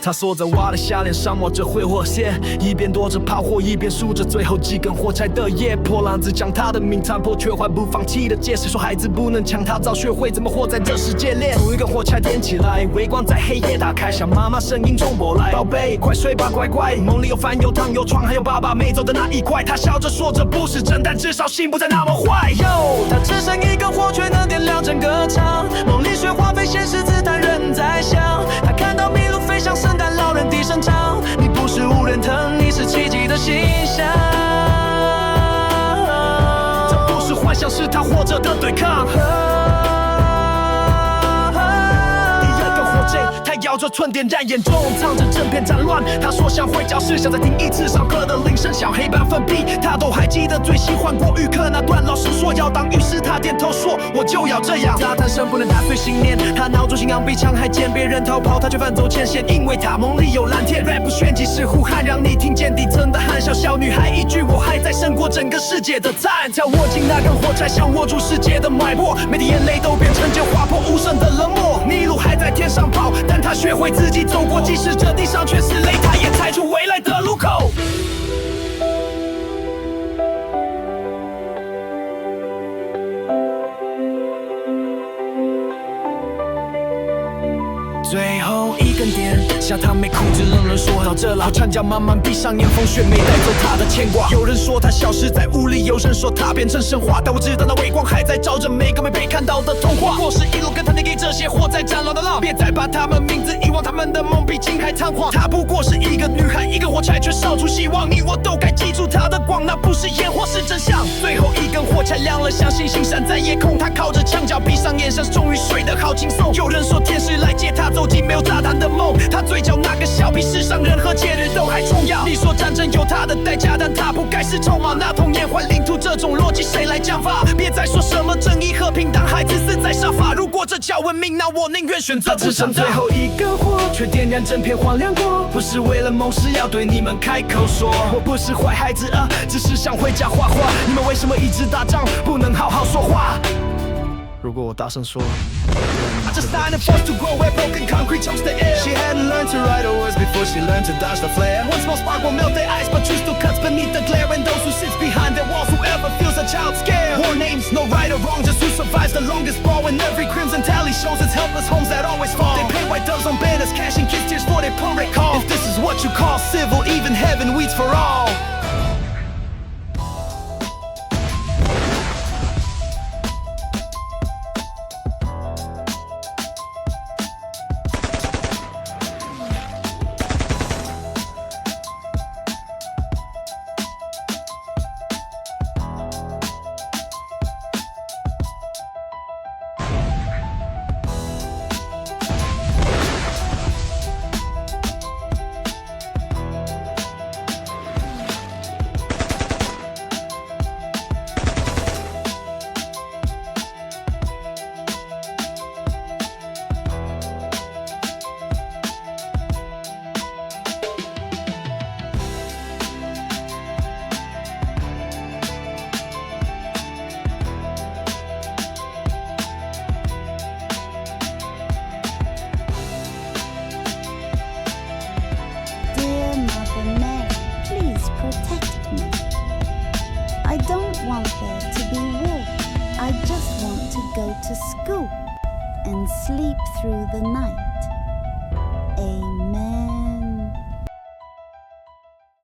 他锁着挖的下脸上抹着挥火线，一边躲着炮火，一边数着最后几根火柴的叶。破浪子将他的命残破，却还不放弃的戒。谁说孩子不能强？他早学会怎么活在这世界里。从一根火柴点起来，微光在黑夜打开，像妈妈声音中波来。宝贝，快睡吧，乖乖。梦里有饭有汤有床，还有爸爸没走的那一块。他笑着说这不是真，但至少心不再那么坏。他只剩一根火，却能点亮整个场。梦里雪花飞，现实自弹人在想。他看到麋鹿飞向圣诞老人低声唱：你不是无人疼，你是奇迹的形象。这不是幻想，是他活着的对抗。他摇着春点燃眼中，唱着整片战乱。他说想回教室，想再听一次上课的铃声，小黑板粉笔，他都还记得最喜欢国语课那段。老师说要当律师，他点头说我就要这样。他谈生不能打碎信念，他脑中信仰比枪还尖，别人逃跑，他却反走前线，因为他梦里有蓝天。rap 炫技是呼喊，让你听见底层的喊。小女孩一句我还在，胜过整个世界的赞。叫握紧那根火柴，想握住世界的脉搏，每滴眼泪都变成就划破无声的冷漠。麋鹿还在天上跑，但他学会自己走过，即使这地上全是雷，他也踩出未来的路口。最后一根点，下他没哭着冷冷说到这了，船桨慢慢闭上眼，风雪没带走他的牵挂。有人说他消失在雾里，有人说他变成神话，但我知道那微光还在照着每个没被看到的童话。我是一路跟他念给这些活在战乱的浪，别再把他们名字遗忘，他们的梦比金还猖狂。她不过是一个女孩，一根火柴却烧出希望，你我都该记住她的光，那不是烟火是真相。最后一根火柴亮了，像星星闪在夜空，他靠着墙角闭上眼，像是终于睡得好轻松。有人说天使来接他走进没有炸弹的梦，他嘴角那个笑比世上任何节日都还重要。你说战争有它的代价，但它不该是筹码。那童年换领土这种逻辑谁来讲法？别再说什么正义和平，当孩子死在沙发。如果这叫文明，那我宁愿选择不长大。只剩最后一根火，却点燃整片荒凉过。不是为了梦，是要对你们开口说，我不是坏孩子只是想回家画画。你们为什么一直打仗，不能好好说话？如果我大声说I just signed and forced to grow where broken concrete chokes the air. She hadn't learned to write her words before she learned to dodge the flare. One small spark will melt their ice, but truth still cuts beneath the glare. And those who sits behind their walls, whoever feels a child scared. War names, no right or wrong, just who survives the longest brawl. And every crimson tally shows it's helpless homes that always fall. They paint white doves on banners, cashing kids' tears for their parade call. If this is what you call civil, even heaven weeps for all. Protect me. I don't want there to be war. I just want to go to school and sleep through the night.